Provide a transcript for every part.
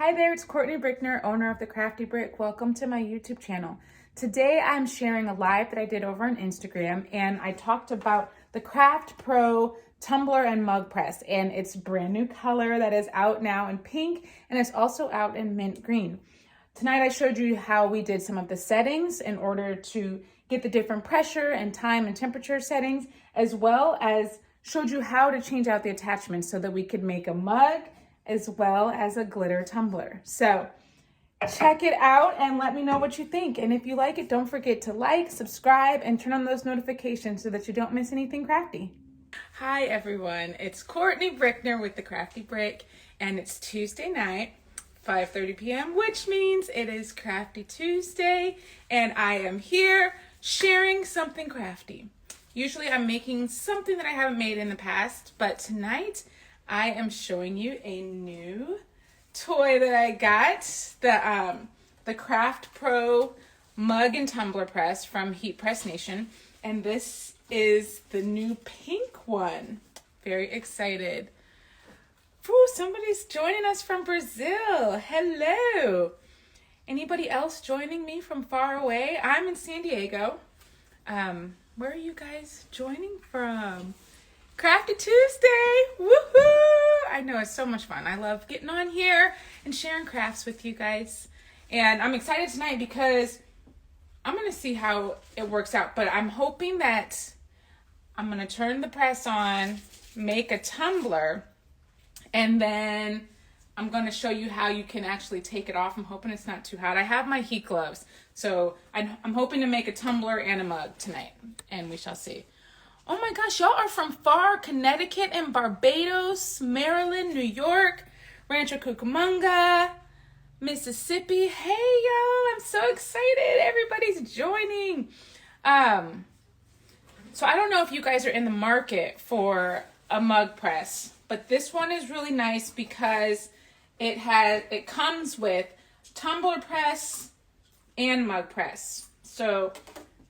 Hi there, it's Courtney Brickner, owner of The Crafty Brick. Welcome to my YouTube channel. Today I'm sharing a live that I did over on Instagram, and I talked about the CraftPro tumbler and mug press, and it's a brand new color that is out now in pink, and it's also out in mint green. Tonight I showed you how we did some of the settings in order to get the different pressure and time and temperature settings, as well as showed you how to change out the attachments so that we could make a mug as well as a glitter tumbler. So check it out and let me know what you think. And if you like it, don't forget to like, subscribe, and turn on those notifications so that you don't miss anything crafty. Hi everyone, it's Courtney Brickner with The Crafty Brick, and it's Tuesday night, 5:30 p.m., which means it is Crafty Tuesday, and I am here sharing something crafty. Usually I'm making something that I haven't made in the past, but tonight I am showing you a new toy that I got, the CraftPro mug and tumbler press from Heatpress Nation, and this is the new pink one. Very excited. Ooh, somebody's joining us from Brazil. Hello. Anybody else joining me from far away? I'm in San Diego. Where are you guys joining from? Crafty Tuesday, woohoo! I know, it's so much fun. I love getting on here and sharing crafts with you guys. And I'm excited tonight because I'm gonna see how it works out, but I'm hoping that I'm gonna turn the press on, make a tumbler, and then I'm gonna show you how you can actually take it off. I'm hoping it's not too hot. I have my heat gloves, so I'm hoping to make a tumbler and a mug tonight, and we shall see. Oh my gosh, y'all are from far Connecticut and Barbados, Maryland, New York, Rancho Cucamonga, Mississippi. Hey y'all, I'm so excited. Everybody's joining. So I don't know if you guys are in the market for a mug press, but this one is really nice because it comes with tumbler press and mug press. So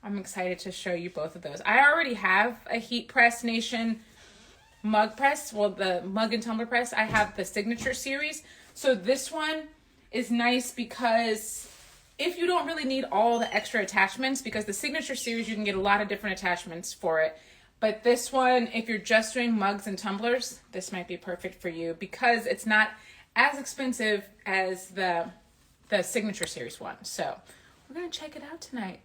I'm excited to show you both of those. I already have a Heatpress Nation mug press, well, the mug and tumbler press. I have the Signature series. So this one is nice because if you don't really need all the extra attachments, because the Signature series, you can get a lot of different attachments for it. But this one, if you're just doing mugs and tumblers, this might be perfect for you because it's not as expensive as the Signature series one. So we're gonna check it out tonight.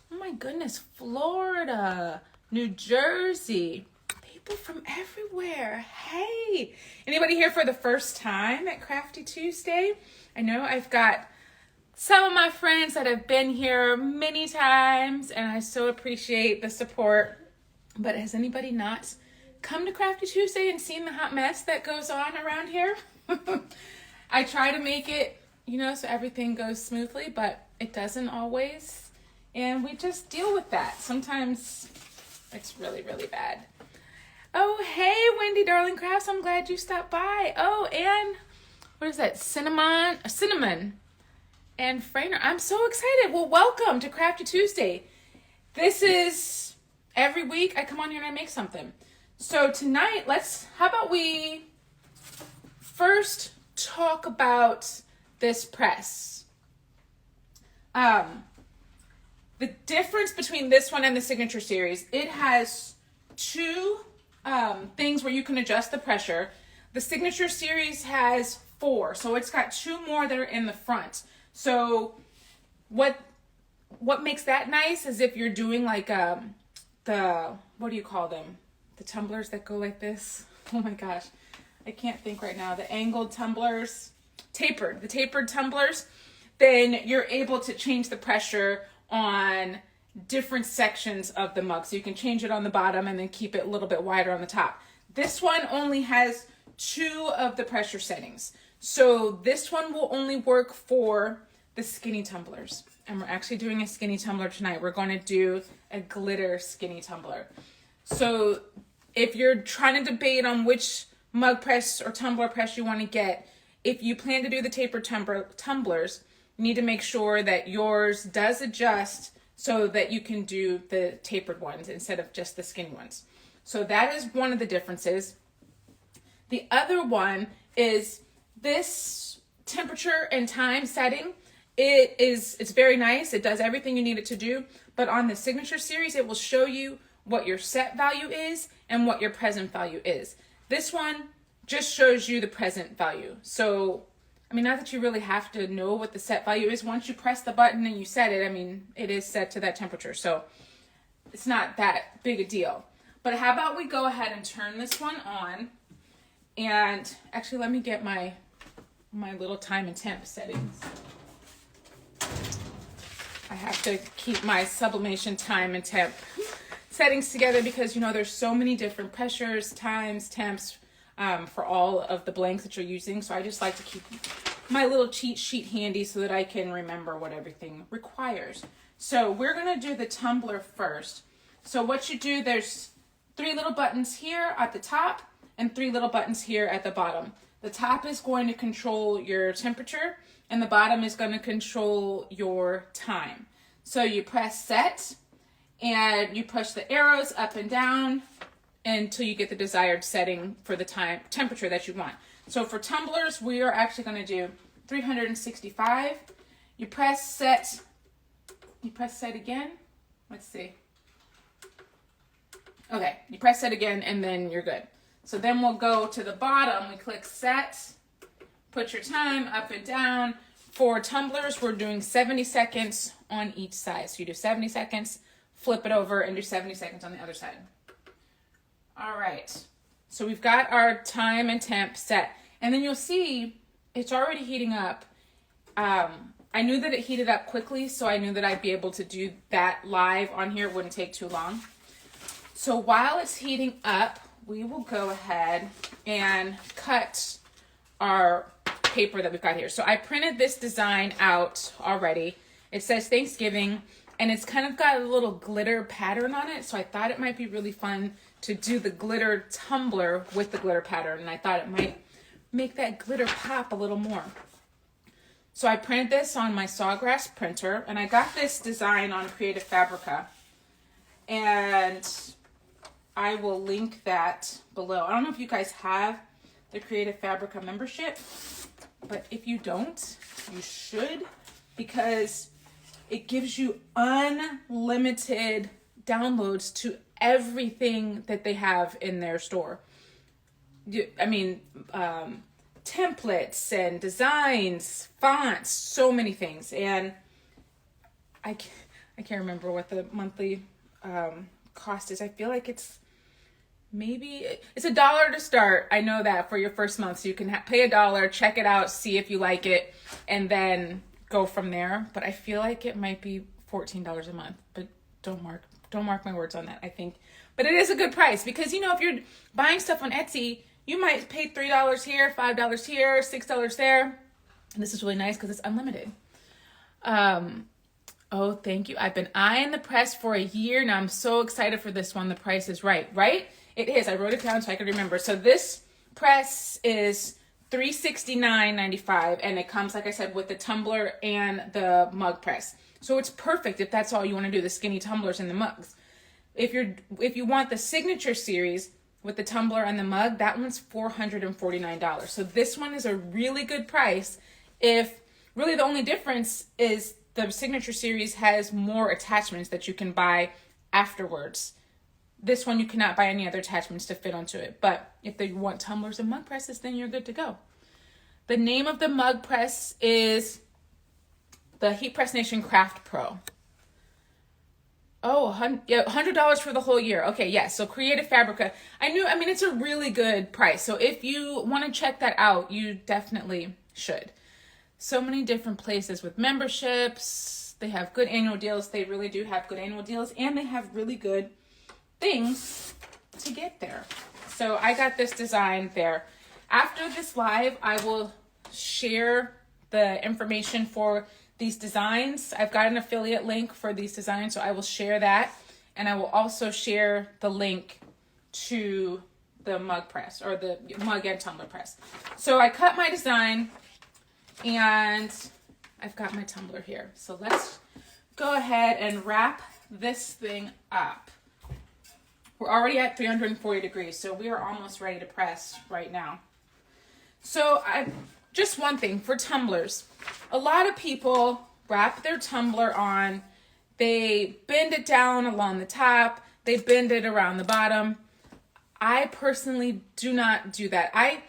Oh my goodness, Florida, New Jersey, people from everywhere. Hey, anybody here for the first time at Crafty Tuesday? I know I've got some of my friends that have been here many times, and I so appreciate the support. But has anybody not come to Crafty Tuesday and seen the hot mess that goes on around here? I try to make it, so everything goes smoothly, but it doesn't always. And we just deal with that. Sometimes it's really, really bad. Oh, hey, Wendy Darling Crafts. I'm glad you stopped by. Oh, and what is that? Cinnamon and Frainer. I'm so excited. Well, welcome to Crafty Tuesday. This is every week I come on here and I make something. So tonight, how about we first talk about this press. The difference between this one and the Signature series, it has two things where you can adjust the pressure. The Signature series has 4, so it's got 2 more that are in the front. So what makes that nice is if you're doing like what do you call them? The tumblers that go like this. Oh my gosh, I can't think right now. The angled tumblers, the tapered tumblers, then you're able to change the pressure on different sections of the mug. So you can change it on the bottom and then keep it a little bit wider on the top. This one only has 2 of the pressure settings. So this one will only work for the skinny tumblers. And we're actually doing a skinny tumbler tonight. We're going to do a glitter skinny tumbler. So if you're trying to debate on which mug press or tumbler press you want to get, if you plan to do the tapered tumblers, you need to make sure that yours does adjust so that you can do the tapered ones instead of just the skinny ones. So that is one of the differences. The other one is this temperature and time setting, it's very nice. It does everything you need it to do. But on the signature series, it will show you what your set value is and what your present value is. This one just shows you the present value. So, I mean, not that you really have to know what the set value is. Once you press the button and you set it, I mean, it is set to that temperature. So it's not that big a deal. But how about we go ahead and turn this one on. And actually, let me get my little time and temp settings. I have to keep my sublimation time and temp settings together because, you know, there's so many different pressures, times, temps for all of the blanks that you're using. So I just like to keep my little cheat sheet handy so that I can remember what everything requires. So we're going to do the tumbler first. So what you do, there's 3 little buttons here at the top and 3 little buttons here at the bottom. The top is going to control your temperature and the bottom is going to control your time. So you press set and you push the arrows up and down until you get the desired setting for the temperature that you want. So for tumblers, we are actually going to do 365. You press set again. Let's see. Okay, you press set again and then you're good. So then we'll go to the bottom, we click set, put your time up and down. For tumblers, we're doing 70 seconds on each side. So you do 70 seconds, flip it over and do 70 seconds on the other side. All right, so we've got our time and temp set. And then you'll see it's already heating up. I knew that it heated up quickly, so I knew that I'd be able to do that live on here. It wouldn't take too long. So while it's heating up, we will go ahead and cut our paper that we've got here. So I printed this design out already. It says Thanksgiving, and it's kind of got a little glitter pattern on it. So I thought it might be really fun to do the glitter tumbler with the glitter pattern, and I thought it might make that glitter pop a little more. So I printed this on my Sawgrass printer, and I got this design on Creative Fabrica, and I will link that below. I don't know if you guys have the Creative Fabrica membership, but if you don't, you should, because it gives you unlimited downloads to everything that they have in their store. I mean, templates and designs, fonts, so many things. And I can't remember what the monthly cost is. I feel like it's $1 to start. I know that for your first month. So you can pay $1, check it out, see if you like it, and then go from there. But I feel like it might be $14 a month, but don't mark my words on that, I think. But it is a good price because, you know, if you're buying stuff on Etsy, you might pay $3 here, $5 here, $6 there. And this is really nice because it's unlimited. Oh, thank you. I've been eyeing the press for a year. Now I'm so excited for this one. The price is right? It is. I wrote it down so I could remember. So this press is $369.95, and it comes, like I said, with the tumbler and the mug press. So it's perfect if that's all you want to do, the skinny tumblers and the mugs. If you want the signature series with the tumbler and the mug, that one's $449. So this one is a really good price. If really the only difference is the signature series has more attachments that you can buy afterwards. This one you cannot buy any other attachments to fit onto it. But if they want tumblers and mug presses, then you're good to go. The name of the mug press is the Heatpress Nation CraftPro. Oh, $100 for the whole year. Okay, yes. So Creative Fabrica. I mean, it's a really good price. So if you want to check that out, you definitely should. So many different places with memberships. They have good annual deals. They really do have good annual deals. And they have really good things to get there. So I got this design there. After this live, I will share the information for these designs. I've got an affiliate link for these designs, so I will share that. And I will also share the link to the mug press, or the mug and tumbler press. So I cut my design and I've got my tumbler here. So let's go ahead and wrap this thing up. We're already at 340 degrees, so we are almost ready to press right now. So I just one thing for tumblers. A lot of people wrap their tumbler on, they bend it down along the top, they bend it around the bottom. I personally do not do that. I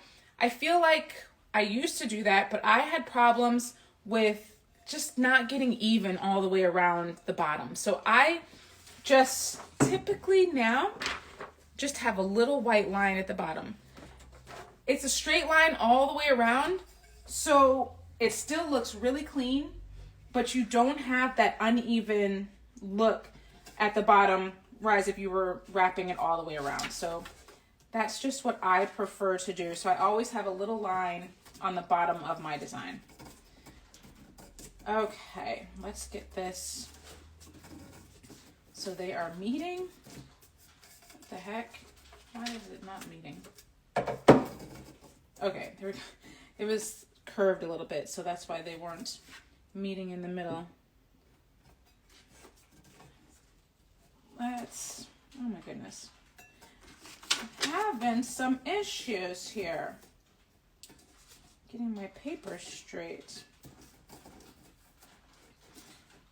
feel like I used to do that, but I had problems with just not getting even all the way around the bottom. So I just typically now just have a little white line at the bottom. It's a straight line all the way around, so it still looks really clean, but you don't have that uneven look at the bottom, whereas if you were wrapping it all the way around. So that's just what I prefer to do. So I always have a little line on the bottom of my design. Okay, let's get this. So they are meeting. What the heck? Why is it not meeting? Okay, there we go. It was curved a little bit, so that's why they weren't meeting in the middle. Oh my goodness. I'm having some issues here. Getting my paper straight.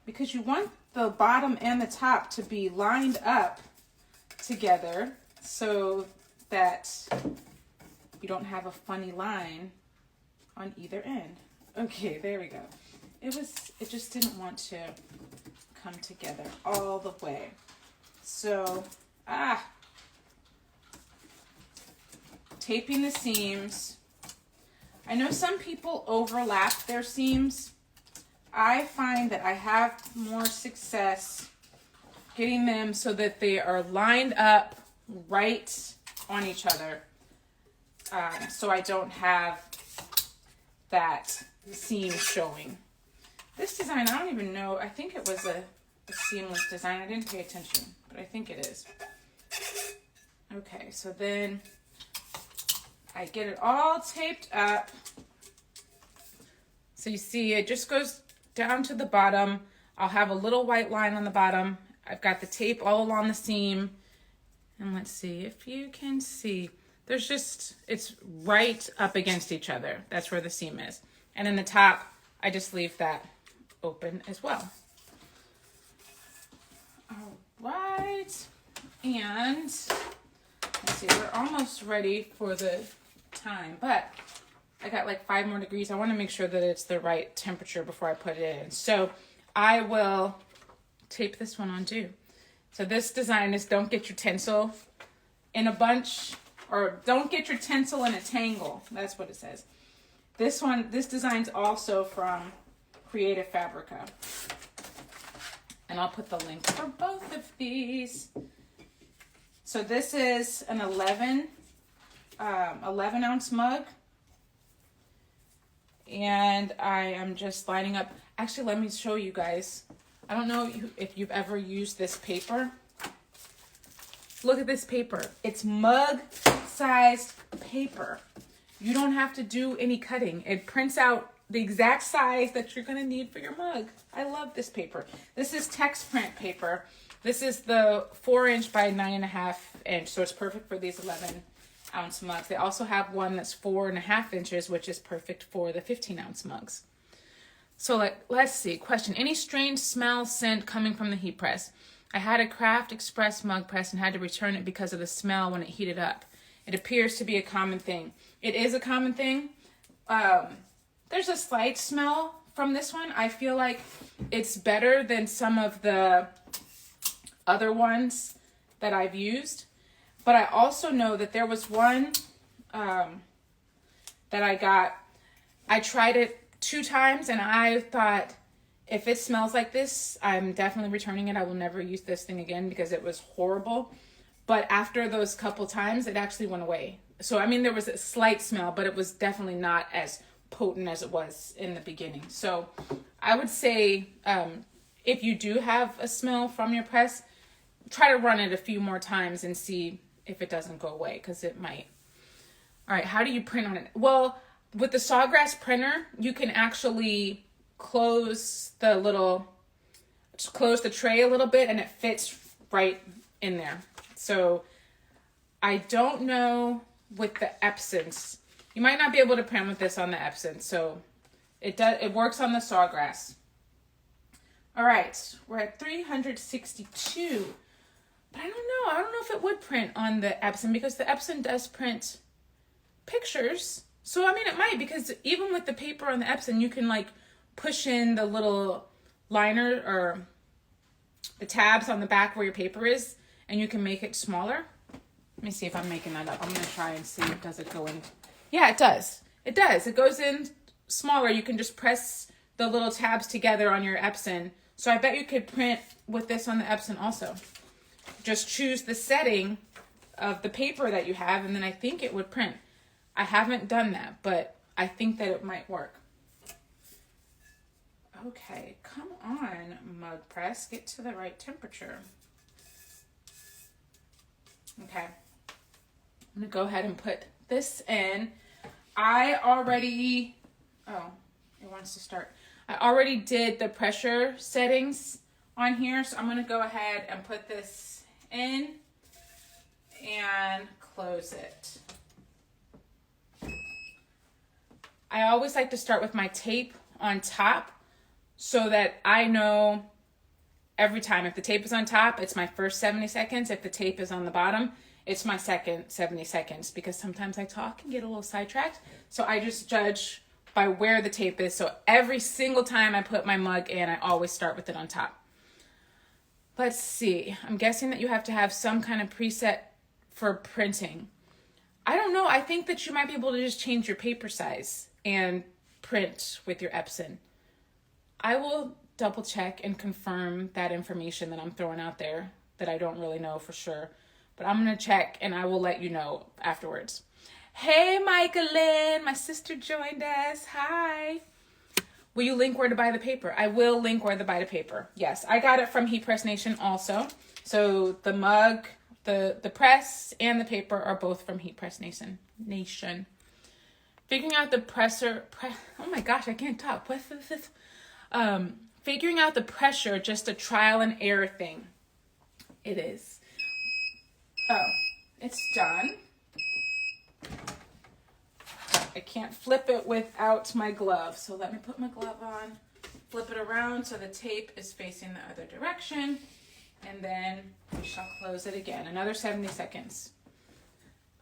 Because you want the bottom and the top to be lined up together so that you don't have a funny line on either end. Okay, there we go. It just didn't want to come together all the way. So, taping the seams. I know some people overlap their seams. I find that I have more success getting them so that they are lined up right on each other. So I don't have that seam showing. This design, I don't even know. I think it was a seamless design. I didn't pay attention, but I think it is. Okay, so then I get it all taped up. So you see it just goes down to the bottom. I'll have a little white line on the bottom. I've got the tape all along the seam. And let's see if you can see. There's just, it's right up against each other. That's where the seam is. And in the top, I just leave that open as well. All right. And let's see, we're almost ready for the time, but I got like 5 more degrees. I want to make sure that it's the right temperature before I put it in. So I will tape this one on too. So this design is don't get your tinsel in a bunch, or don't get your tinsel in a tangle. That's what it says. This design's also from Creative Fabrica. And I'll put the link for both of these. So this is an 11 ounce mug. And I am just lining up. Actually, let me show you guys. I don't know if you've ever used this paper. Look at this paper. It's mug-sized paper. You don't have to do any cutting. It prints out the exact size that you're going to need for your mug. I love this paper. This is text print paper. This is the 4" by 9.5", so it's perfect for these 11-ounce mugs. They also have one that's 4.5 inches, which is perfect for the 15-ounce mugs. So let's see. Question: any strange smell, scent coming from the heat press? I had a Craft Express mug press and had to return it because of the smell when it heated up. It appears to be a common thing. It is a common thing. There's a slight smell from this one. I feel like it's better than some of the other ones that I've used. But I also know that there was one that I got. I tried it 2 times and I thought, if it smells like this, I'm definitely returning it. I will never use this thing again because it was horrible. But after those couple times, it actually went away. So, I mean, there was a slight smell, but it was definitely not as potent as it was in the beginning. So I would say if you do have a smell from your press, try to run it a few more times and see if it doesn't go away, because it might. All right, how do you print on it? Well, with the Sawgrass printer, you can actually close the tray a little bit and it fits right in there. So I don't know with the Epsons You might not be able to print with this on the Epson, so it works on the Sawgrass. All right, we're at 362. But I don't know if it would print on the Epson because the Epson does print pictures. So I mean it might, because even with the paper on the Epson, you can like push in the little liner or the tabs on the back where your paper is, and you can make it smaller. Let me see if I'm making that up. I'm gonna try and see, does it go in? Yeah, it does. It does. It goes in smaller. You can just press the little tabs together on your Epson. So I bet you could print with this on the Epson also. Just choose the setting of the paper that you have, and then I think it would print. I haven't done that, but I think that it might work. Okay, come on, mug press. Get to the right temperature. Okay. I'm going to go ahead and put this in. I already did the pressure settings on here, so I'm going to go ahead and put this in and close it. I always like to start with my tape on top so that I know every time if the tape is on top, it's my first 70 seconds. If the tape is on the bottom, it's my second 70 seconds, because sometimes I talk and get a little sidetracked. So I just judge by where the tape is. So every single time I put my mug in, I always start with it on top. Let's see. I'm guessing that you have to have some kind of preset for printing. I don't know. I think that you might be able to just change your paper size and print with your Epson. I will double check and confirm that information that I'm throwing out there that I don't really know for sure. But I'm going to check and I will let you know afterwards. Hey, Micah Lynn, my sister joined us. Hi. Will you link where to buy the paper? I will link where to buy the paper. Yes, I got it from Heatpress Nation also. So the mug, the press, and the paper are both from Heatpress Nation. Figuring out the oh my gosh, I can't talk. Figuring out the pressure, just a trial and error thing. It is. Oh, it's done. I can't flip it without my glove. So let me put my glove on, flip it around so the tape is facing the other direction, and then we shall close it again. Another 70 seconds.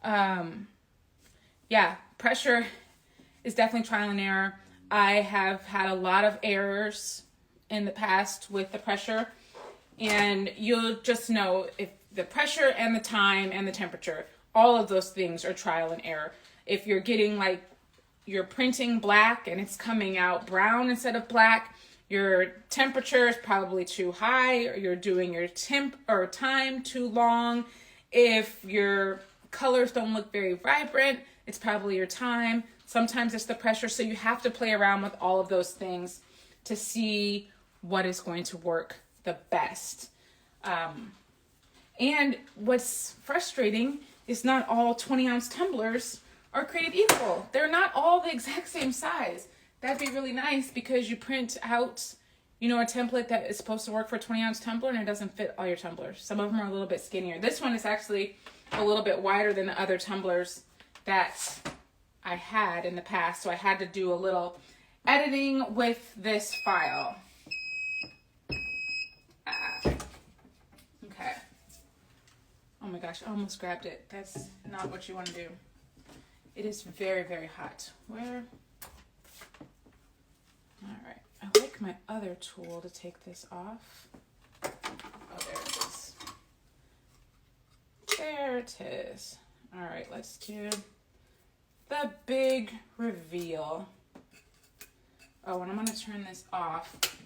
Yeah, pressure is definitely trial and error. I have had a lot of errors in the past with the pressure, and you'll just know if the pressure and the time and the temperature, all of those things are trial and error. If you're getting like, you're printing black and it's coming out brown instead of black, your temperature is probably too high, or you're doing your temp or time too long. If your colors don't look very vibrant, it's probably your time. Sometimes it's the pressure. So you have to play around with all of those things to see what is going to work the best. And what's frustrating is not all 20-ounce tumblers are created equal. They're not all the exact same size. That'd be really nice, because you print out, a template that is supposed to work for a 20-ounce tumbler, and it doesn't fit all your tumblers. Some of them are a little bit skinnier. This one is actually a little bit wider than the other tumblers that I had in the past, so I had to do a little editing with this file. Okay. Oh my gosh, I almost grabbed it. That's not what you want to do. It is very, very hot. Where? All right. I like my other tool to take this off. Oh, there it is. There it is. All right, let's do the big reveal. Oh, and I'm going to turn this off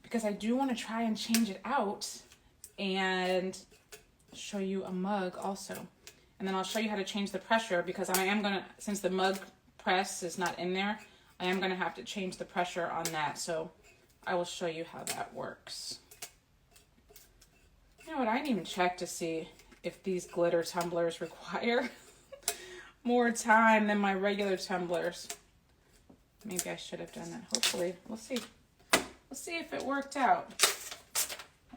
because I do want to try and change it out and show you a mug also. And then I'll show you how to change the pressure, because I am going to, since the mug press is not in there, I am going to have to change the pressure on that. So I will show you how that works. You know what? I didn't even check to see if these glitter tumblers require more time than my regular tumblers. Maybe I should have done that. Hopefully, we'll see. We'll see if it worked out,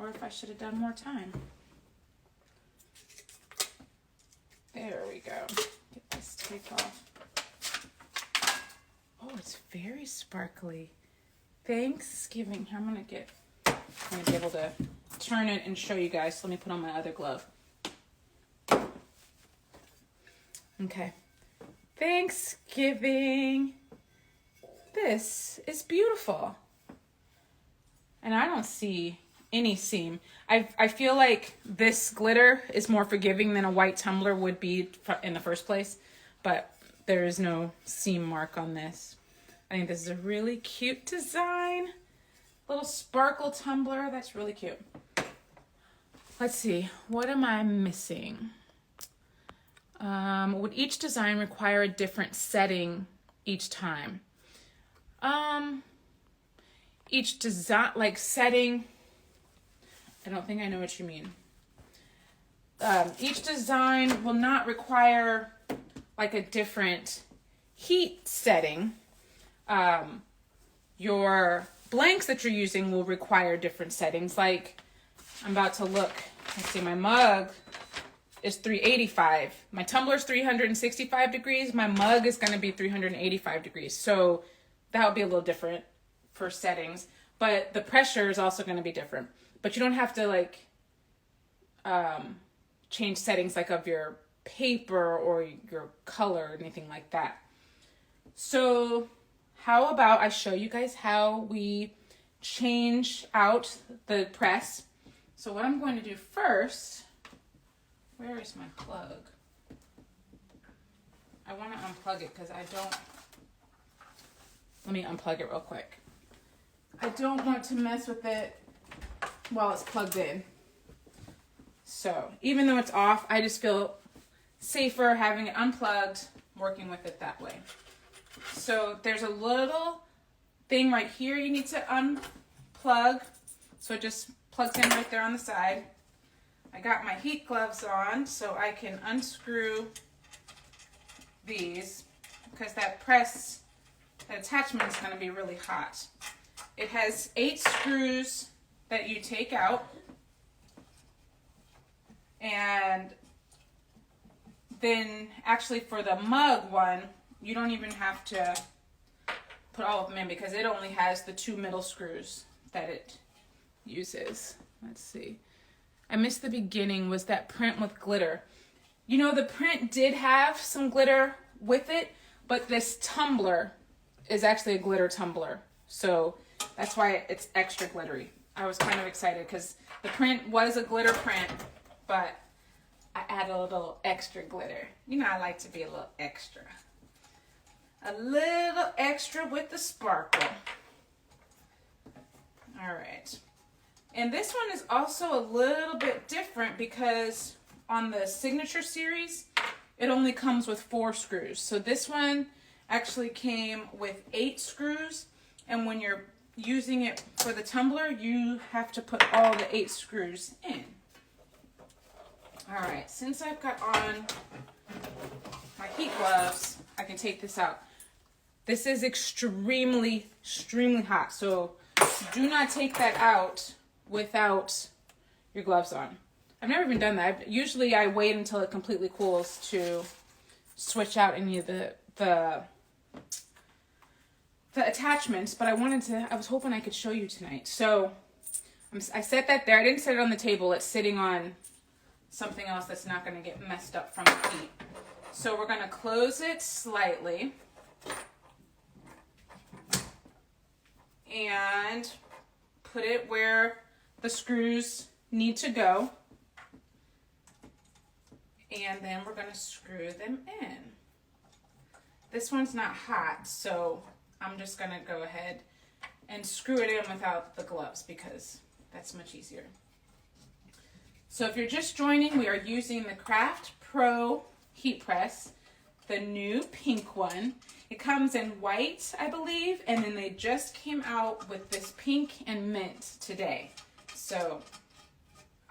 or if I should have done more time. There we go. Get this tape off. very sparkly. Thanksgiving. I'm gonna be able to turn it and show you guys. So let me put on my other glove. Okay. Thanksgiving. This is beautiful. And I don't see any seam. I feel like this glitter is more forgiving than a white tumbler would be in the first place, but there is no seam mark on this. I think this is a really cute design. Little sparkle tumbler, that's really cute. Let's see, what am I missing? Would each design require a different setting each time? Each design, like setting, I don't think I know what you mean. Each design will not require like a different heat setting. Your blanks that you're using will require different settings. Like I'm about to look, let's see, my mug is 385. My tumbler is 365 degrees. My mug is going to be 385 degrees. So that would be a little different for settings, but the pressure is also going to be different. But you don't have to like change settings like of your paper or your color or anything like that. So how about I show you guys how we change out the press. So what I'm going to do first, where is my plug? I want to unplug it because let me unplug it real quick. I don't want to mess with it while it's plugged in. So even though it's off, I just feel safer having it unplugged, working with it that way. So there's a little thing right here you need to unplug. So it just plugs in right there on the side. I got my heat gloves on so I can unscrew these because that attachment is going to be really hot. It has 8 screws that you take out, and then actually for the mug one, you don't even have to put all of them in because it only has the 2 middle screws that it uses. Let's see. I missed the beginning, was that print with glitter. You know, the print did have some glitter with it, but this tumbler is actually a glitter tumbler. So that's why it's extra glittery. I was kind of excited because the print was a glitter print, but I added a little extra glitter. You know, I like to be a little extra. A little extra with the sparkle. All right. And this one is also a little bit different because on the Signature series, it only comes with 4 screws. So this one actually came with 8 screws. And when you're using it for the tumbler, you have to put all the 8 screws in. All right, since I've got on my heat gloves, I can take this out. This is extremely, extremely hot. So do not take that out without your gloves on. I've never even done that. Usually I wait until it completely cools to switch out any of the attachments, but I was hoping I could show you tonight. So I set that there. I didn't set it on the table. It's sitting on something else that's not going to get messed up from the heat. So we're going to close it slightly and put it where the screws need to go. And then we're going to screw them in. This one's not hot, so I'm just going to go ahead and screw it in without the gloves because that's much easier. So if you're just joining, we are using the CraftPro Heatpress, the new pink one. It comes in white, I believe, and then they just came out with this pink and mint today. So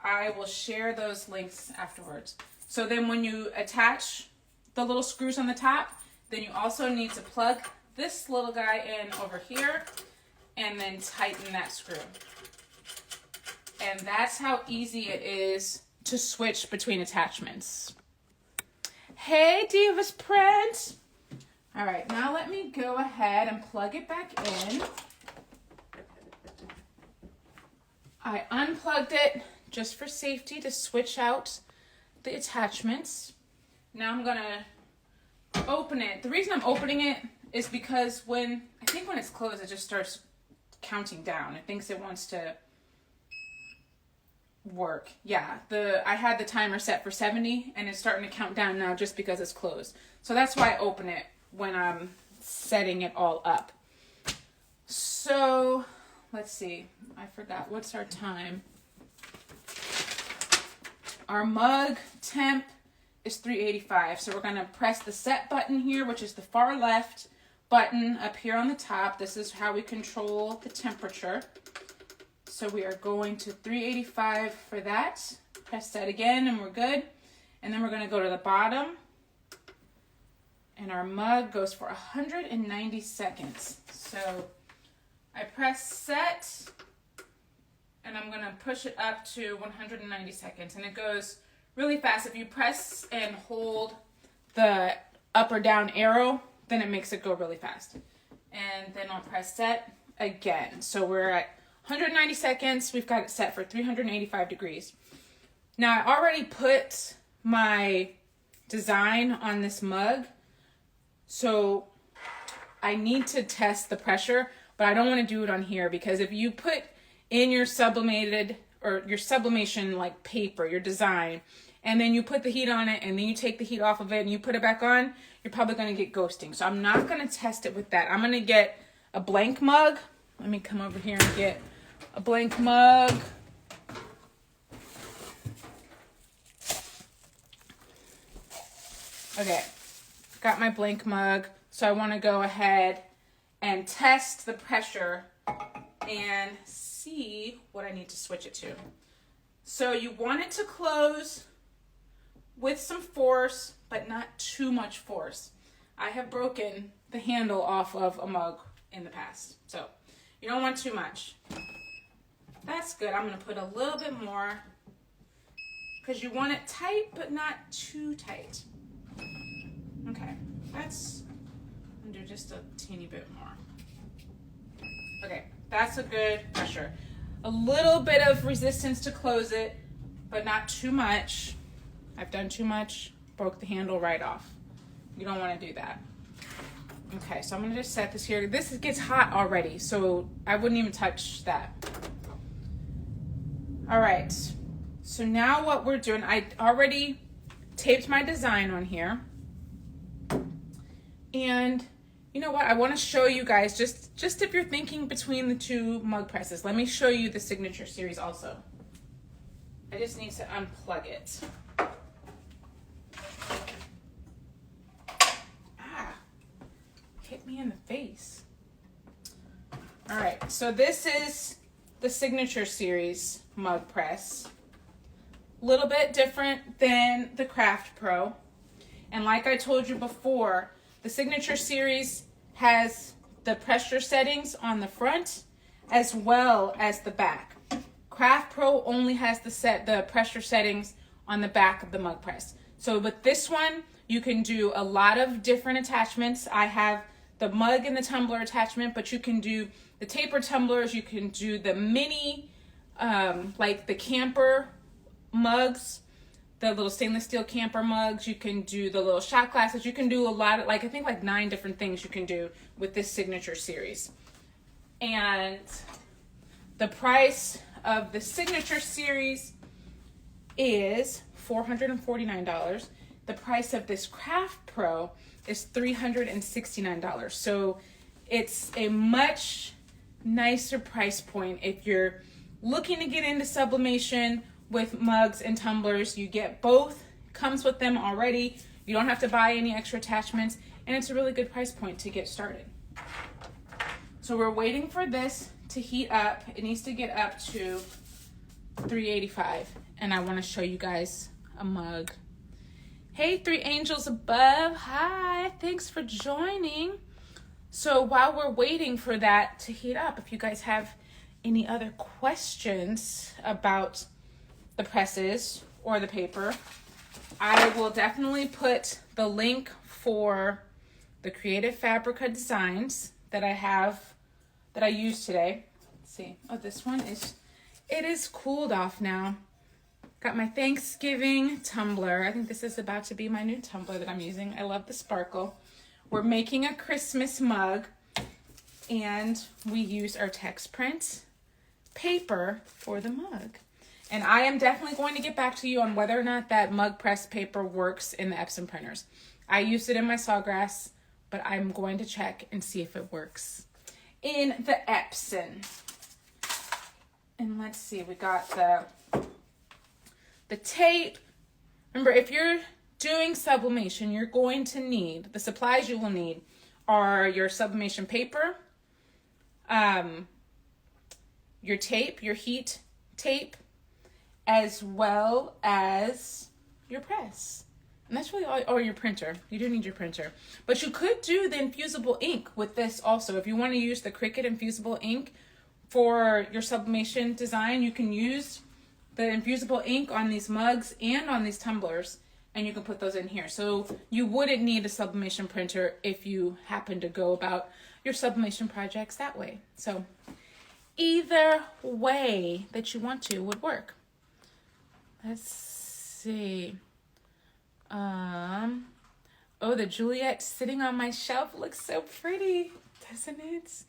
I will share those links afterwards. So then when you attach the little screws on the top, then you also need to plug this little guy in over here and then tighten that screw. And that's how easy it is to switch between attachments. Hey, Divas Print. All right, now let me go ahead and plug it back in. I unplugged it just for safety to switch out the attachments. Now I'm gonna open it. The reason I'm opening it is because I think when it's closed, it just starts counting down. It thinks it wants to work. Yeah, I had the timer set for 70 and it's starting to count down now just because it's closed. So that's why I open it when I'm setting it all up. So let's see, I forgot, what's our time? Our mug temp is 385. So we're gonna press the set button here, which is the far left button up here on the top. This is how we control the temperature. So we are going to 385 for that. Press that again and we're good. And then we're gonna go to the bottom and our mug goes for 190 seconds. So I press set and I'm gonna push it up to 190 seconds and it goes really fast. If you press and hold the up or down arrow, then it makes it go really fast. And then I'll press set again. So we're at 190 seconds. We've got it set for 385 degrees. Now I already put my design on this mug, so I need to test the pressure, but I don't want to do it on here because if you put in your sublimated or your sublimation like paper, your design, and then you put the heat on it and then you take the heat off of it and you put it back on, you're probably going to get ghosting. So I'm not going to test it with that. I'm going to get a blank mug. Let me come over here and get a blank mug. Okay, got my blank mug. So I want to go ahead and test the pressure and see what I need to switch it to. So you want it to close with some force, but not too much force. I have broken the handle off of a mug in the past, so you don't want too much. That's good. I'm gonna put a little bit more because you want it tight, but not too tight. Okay, I'm gonna do just a teeny bit more. Okay, that's a good pressure. A little bit of resistance to close it, but not too much. I've done too much, broke the handle right off. You don't want to do that. Okay, so I'm gonna just set this here. This gets hot already, so I wouldn't even touch that. All right, so now what we're doing, I already taped my design on here. And you know what, I wanna show you guys, just if you're thinking between the two mug presses, let me show you the Signature Series also. I just need to unplug it. Hit me in the face. All right, so this is the Signature Series mug press. A little bit different than the CraftPro. And like I told you before, the Signature Series has the pressure settings on the front as well as the back. CraftPro only has the pressure settings on the back of the mug press. So with this one, you can do a lot of different attachments. I have the mug and the tumbler attachment, but you can do the taper tumblers, you can do the mini, like the camper mugs, the little stainless steel camper mugs, you can do the little shot glasses, you can do a lot of, I think 9 different things you can do with this Signature Series. And the price of the Signature Series is $449. The price of this CraftPro is $369. So it's a much nicer price point. If you're looking to get into sublimation with mugs and tumblers, you get both, comes with them already. You don't have to buy any extra attachments, and it's a really good price point to get started. So we're waiting for this to heat up. It needs to get up to 385, and I want to show you guys a mug. Hey, 3 angels above. Hi, thanks for joining. So while we're waiting for that to heat up, if you guys have any other questions about the presses or the paper, I will definitely put the link for the Creative Fabrica designs that I used today. Let's see. Oh, this one it is cooled off now. Got my Thanksgiving tumbler. I think this is about to be my new tumbler that I'm using. I love the sparkle. We're making a Christmas mug, and we use our text print paper for the mug. And I am definitely going to get back to you on whether or not that mug press paper works in the Epson printers. I used it in my Sawgrass, but I'm going to check and see if it works in the Epson. And let's see, we got the tape. Remember, if you're doing sublimation, you're going to need, the supplies you will need are your sublimation paper, your tape, your heat tape, as well as your press. And that's really all, or your printer. You do need your printer. But you could do the infusible ink with this also. If you want to use the Cricut infusible ink for your sublimation design, you can use the infusible ink on these mugs and on these tumblers, and you can put those in here. So you wouldn't need a sublimation printer if you happen to go about your sublimation projects that way. So either way that you want to would work. Let's see. Oh, the Juliet sitting on my shelf looks so pretty, doesn't it?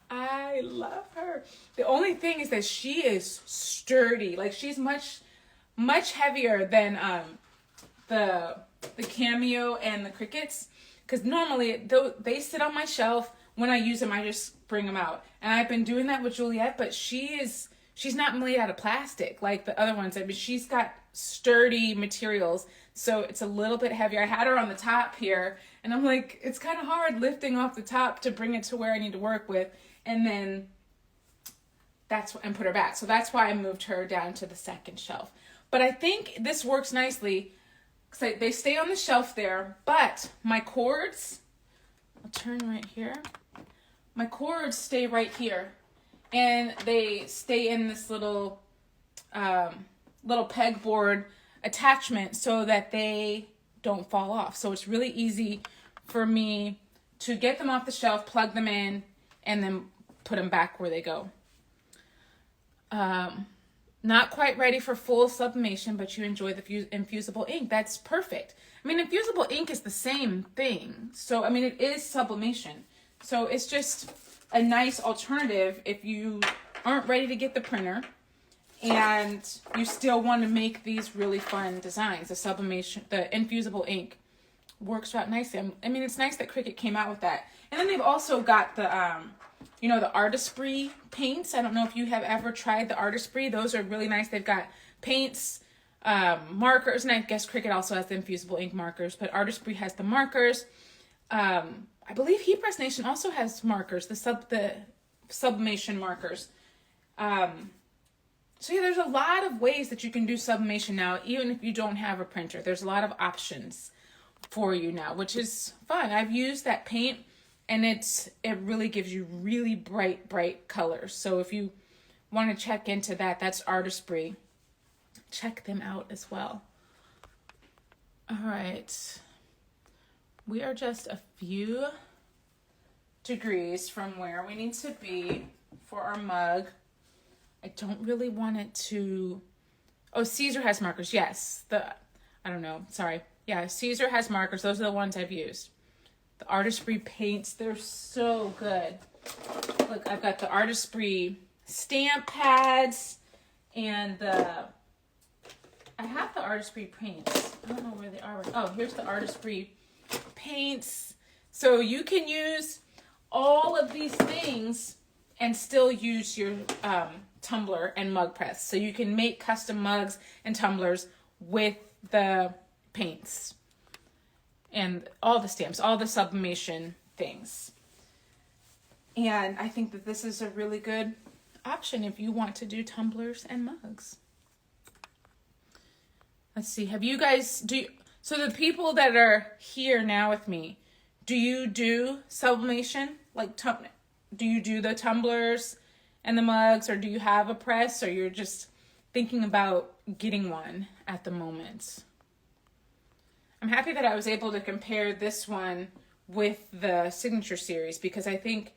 I love her. The only thing is that she is sturdy. Like, she's much heavier than the Cameo and the Cricuts, because normally they sit on my shelf. When I use them, I just bring them out. And I've been doing that with Juliet, but she's not made out of plastic like the other ones. I mean, she's got sturdy materials, so it's a little bit heavier. I had her on the top here, and I'm like, it's kind of hard lifting off the top to bring it to where I need to work with, and then and put her back. So that's why I moved her down to the second shelf. But I think this works nicely because they stay on the shelf there, but my cords, I'll turn right here. My cords stay right here, and they stay in this little pegboard attachment so that they don't fall off. So it's really easy for me to get them off the shelf, plug them in, and then put them back where they go. Not quite ready for full sublimation, but you enjoy the infusible ink. That's perfect. I mean, infusible ink is the same thing. So, I mean, it is sublimation. So it's just a nice alternative if you aren't ready to get the printer and you still want to make these really fun designs. The infusible ink works out nicely. I mean, it's nice that Cricut came out with that. And then they've also got the Artistry paints. I don't know if you have ever tried the Artistry. Those are really nice. They've got paints, markers, and I guess Cricut also has the infusible ink markers, but Artistry has the markers. I believe Heatpress Nation also has markers, the sublimation markers. So yeah, there's a lot of ways that you can do sublimation now, even if you don't have a printer. There's a lot of options for you now, which is fun. I've used that paint, and it really gives you really bright colors. So if you want to check into that, that's Artistry. Check them out as well. All right. We are just a few degrees from where we need to be for our mug. I don't really want it to... Oh, Caesar has markers. Yes. I don't know. Sorry. Yeah, Caesar has markers. Those are the ones I've used. The Artistry paints, they're so good. Look, I've got the Artistry stamp pads and I have the Artistry paints. I don't know where they are. Oh, here's the Artistry paints. So you can use all of these things and still use your tumbler and mug press. So you can make custom mugs and tumblers with the paints and all the stamps, all the sublimation things. And I think that this is a really good option if you want to do tumblers and mugs. Let's see, have you guys, so the people that are here now with me, do you do sublimation? Like, do you do the tumblers and the mugs, or do you have a press, or you're just thinking about getting one at the moment? I'm happy that I was able to compare this one with the Signature series because I think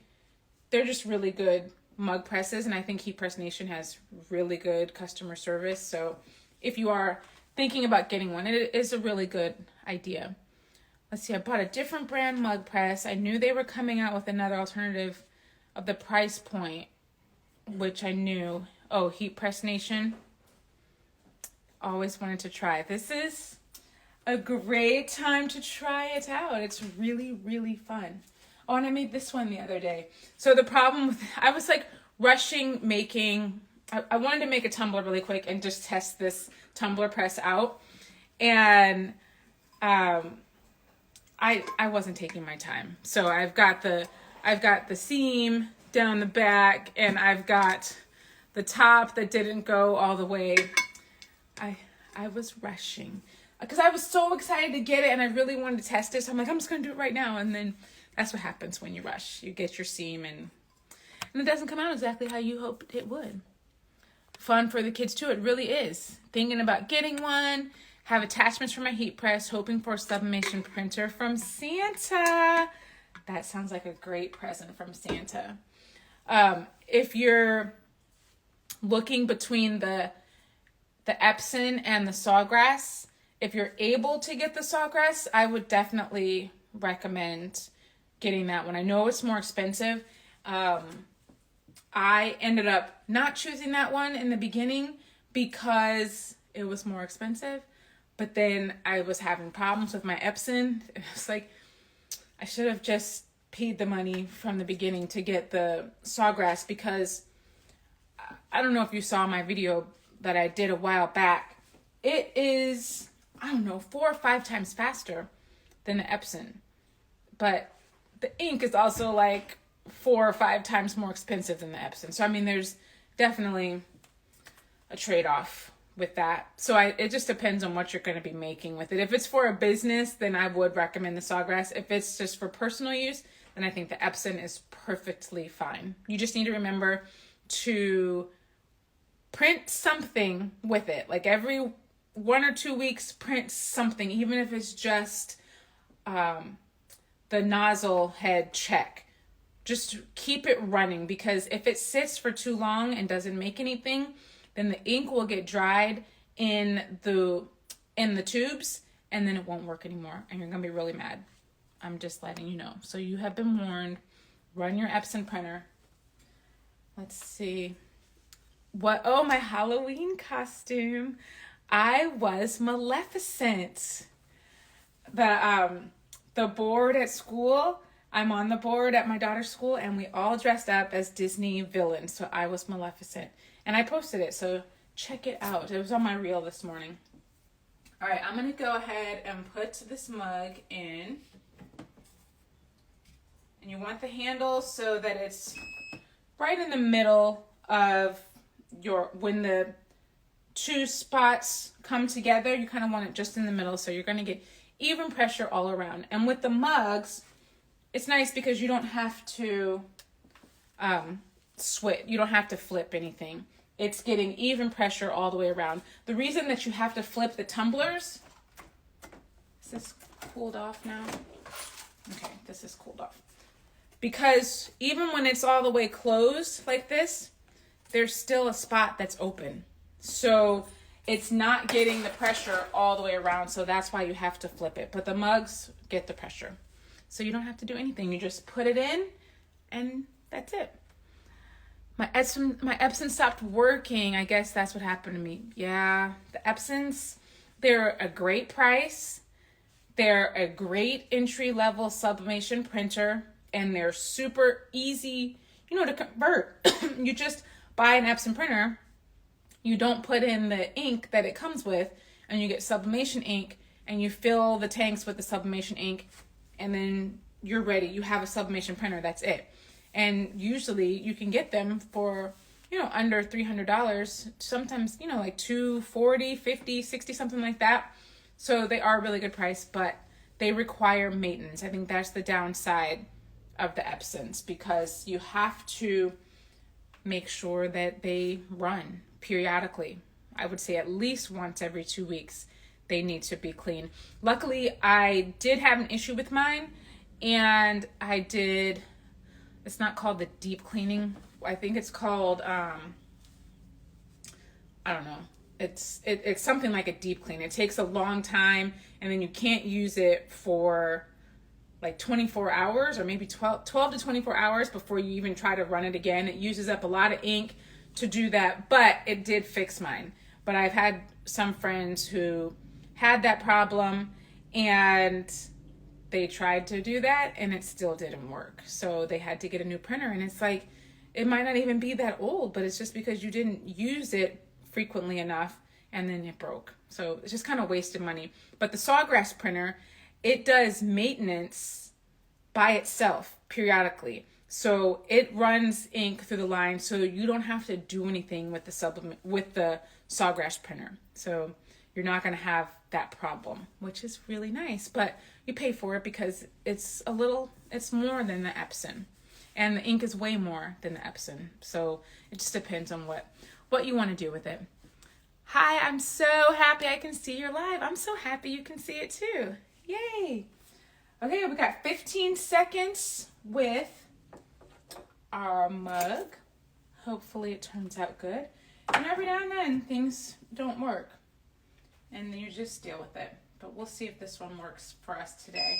they're just really good mug presses, and I think Heatpress Nation has really good customer service. So if you are thinking about getting one, it is a really good idea. Let's see, I bought a different brand mug press. I knew they were coming out with another alternative of the price point, which I knew. Oh, Heatpress Nation. Always wanted to try. This is a great time to try it out. It's really, really fun. Oh, and I made this one the other day. So the problem with, I was like rushing making, I wanted to make a tumbler really quick and just test this tumbler press out. And I wasn't taking my time. So I've got the seam down the back, and I've got the top that didn't go all the way. I was rushing because I was so excited to get it, and I really wanted to test it. So I'm like, I'm just going to do it right now. And then that's what happens when you rush. You get your seam, and it doesn't come out exactly how you hoped it would. Fun for the kids too. It really is. Thinking about getting one. Have attachments for my heat press. Hoping for a sublimation printer from Santa. That sounds like a great present from Santa. If you're looking between the Epson and the Sawgrass, if you're able to get the Sawgrass, I would definitely recommend getting that one. I know it's more expensive. I ended up not choosing that one in the beginning because it was more expensive, but then I was having problems with my Epson. It was like, I should have just paid the money from the beginning to get the Sawgrass, because I don't know if you saw my video that I did a while back. It is, I don't know, 4 or 5 times faster than the Epson. But the ink is also like 4 or 5 times more expensive than the Epson. So, I mean, there's definitely a trade-off with that. So it just depends on what you're going to be making with it. If it's for a business, then I would recommend the Sawgrass. If it's just for personal use, then I think the Epson is perfectly fine. You just need to remember to print something with it. Like every 1 or 2 weeks, print something, even if it's just the nozzle head check. Just keep it running, because if it sits for too long and doesn't make anything, then the ink will get dried in the tubes, and then it won't work anymore, and you're gonna be really mad. I'm just letting you know. So you have been warned. Run your Epson printer. Let's see. Oh, my Halloween costume. I was Maleficent. The board at school, I'm on the board at my daughter's school, and we all dressed up as Disney villains. So I was Maleficent. And I posted it, so check it out. It was on my reel this morning. All right, I'm going to go ahead and put this mug in. And you want the handle so that it's right in the middle of when the 2 spots come together, you kind of want it just in the middle, so you're going to get even pressure all around. And with the mugs, it's nice because you don't have to you don't have to flip anything. It's getting even pressure all the way around. The reason that you have to flip the tumblers, is this cooled off now? Okay, this is cooled off. Because even when it's all the way closed like this, there's still a spot that's open. So it's not getting the pressure all the way around, so that's why you have to flip it. But the mugs get the pressure. So you don't have to do anything. You just put it in, and that's it. My Epson stopped working. I guess that's what happened to me. Yeah, the Epsons, they're a great price. They're a great entry-level sublimation printer, and they're super easy, to convert. You just buy an Epson printer. You don't put in the ink that it comes with, and you get sublimation ink, and you fill the tanks with the sublimation ink, and then you're ready. You have a sublimation printer. That's it. And usually you can get them for, under $300. Sometimes, like $240, $50, $60, something like that. So they are a really good price, but they require maintenance. I think that's the downside of the Epsons, because you have to make sure that they run periodically. I would say at least once every 2 weeks, they need to be clean. Luckily, I did have an issue with mine, And I did, it's not called the deep cleaning. I think it's called, I don't know. It's something like a deep clean. It takes a long time, and then you can't use it for like 24 hours or maybe 12 to 24 hours before you even try to run it again. It uses up a lot of ink to do that, but it did fix mine. But I've had some friends who had that problem, and they tried to do that and it still didn't work. So they had to get a new printer, and it's like, it might not even be that old, but it's just because you didn't use it frequently enough and then it broke. So it's just kind of wasted money. But the Sawgrass printer, it does maintenance by itself periodically. So it runs ink through the line, so you don't have to do anything with the Sawgrass printer. So you're not going to have that problem, which is really nice. But you pay for it because it's more than the Epson. And the ink is way more than the Epson. So it just depends on what you want to do with it. Hi, I'm so happy I can see you're live. I'm so happy you can see it too. Yay. Okay, we got 15 seconds with our mug. Hopefully it turns out good. And every now and then things don't work. And then you just deal with it. But we'll see if this one works for us today.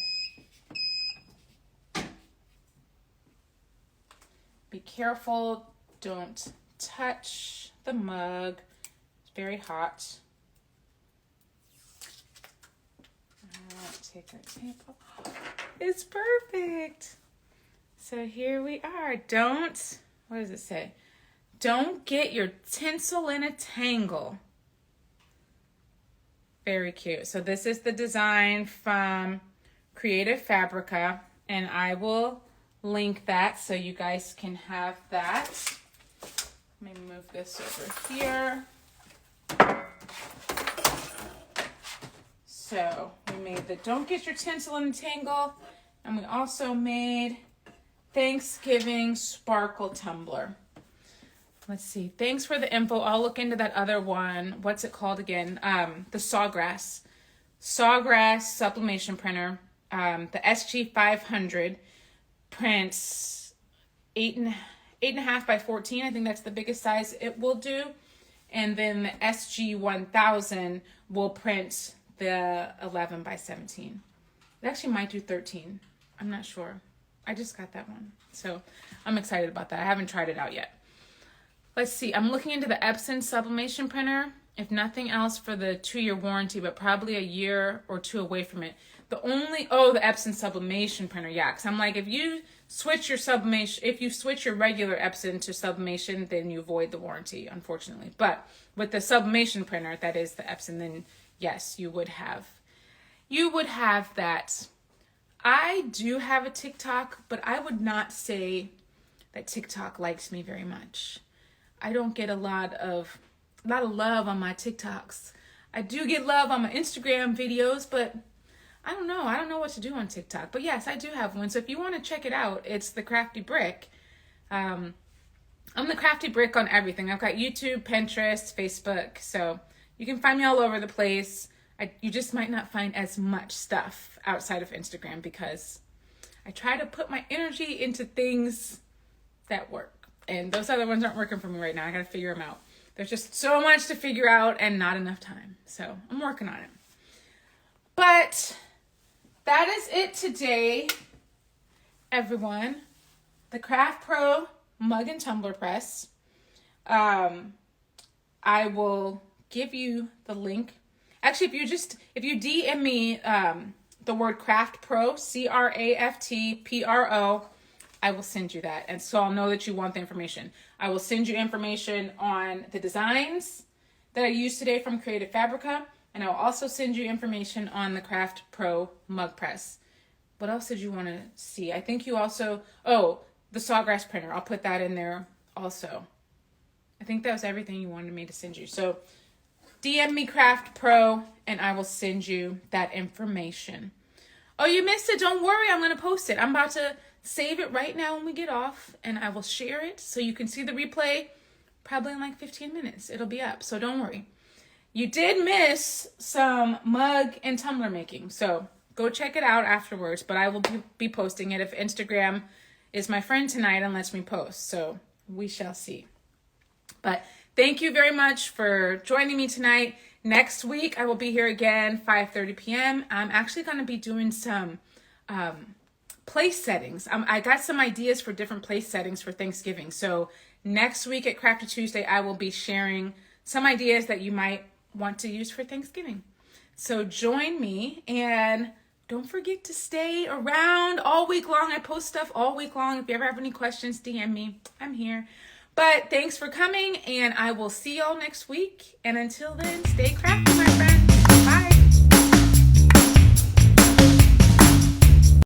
Be careful, don't touch the mug. It's very hot. Take our tape off. It's perfect. So here we are. What does it say? Don't get your tinsel in a tangle. Very cute. So this is the design from Creative Fabrica, and I will link that so you guys can have that. Let me move this over here. So we made the Don't Get Your Tinsel in a Tangle, and we also made Thanksgiving Sparkle Tumbler. Let's see. Thanks for the info. I'll look into that other one. What's it called again? The Sawgrass sublimation printer. The SG500 prints 8.5 by 14. I think that's the biggest size it will do. And then the SG1000 will print the 11 by 17. It actually might do 13. I'm not sure. I just got that one. So I'm excited about that. I haven't tried it out yet. Let's see. I'm looking into the Epson sublimation printer. If nothing else, for the 2-year warranty, but probably a year or two away from it. The Epson sublimation printer. Yeah, because I'm like, if you switch your regular Epson to sublimation, then you void the warranty, unfortunately. But with the sublimation printer, that is the Epson, then yes, you would have that. I do have a TikTok, but I would not say that TikTok likes me very much. I don't get a lot of love on my TikToks. I do get love on my Instagram videos, but I don't know what to do on TikTok. But yes, I do have one. So if you want to check it out, it's the Crafty Brick. I'm the Crafty Brick on everything. I've got YouTube, Pinterest, Facebook. So you can find me all over the place. You just might not find as much stuff outside of Instagram because I try to put my energy into things that work. And those other ones aren't working for me right now. I got to figure them out. There's just so much to figure out and not enough time. So I'm working on it. But that is it today, everyone. The CraftPro Mug and Tumbler Press. I will give you the link. Actually, if you DM me the word CraftPro, CraftPro, I will send you that. And so I'll know that you want the information. I will send you information on the designs that I used today from Creative Fabrica. And I'll also send you information on the CraftPro mug press. What else did you want to see? I think you also, the Sawgrass printer. I'll put that in there also. I think that was everything you wanted me to send you. So DM me CraftPro and I will send you that information. Oh, you missed it. Don't worry. I'm going to post it. I'm about to save it right now when we get off, and I will share it so you can see the replay probably in like 15 minutes. It'll be up, so don't worry. You did miss some mug and tumbler making, so go check it out afterwards, but I will be posting it if Instagram is my friend tonight and lets me post. So we shall see. But thank you very much for joining me tonight. Next week, I will be here again, 5:30 p.m. I'm actually going to be doing some place settings. I got some ideas for different place settings for Thanksgiving. So next week at Crafty Tuesday, I will be sharing some ideas that you might want to use for Thanksgiving. So join me, and don't forget to stay around all week long. I post stuff all week long. If you ever have any questions, DM me. I'm here. But thanks for coming, and I will see y'all next week. And until then, stay crafty, my friends.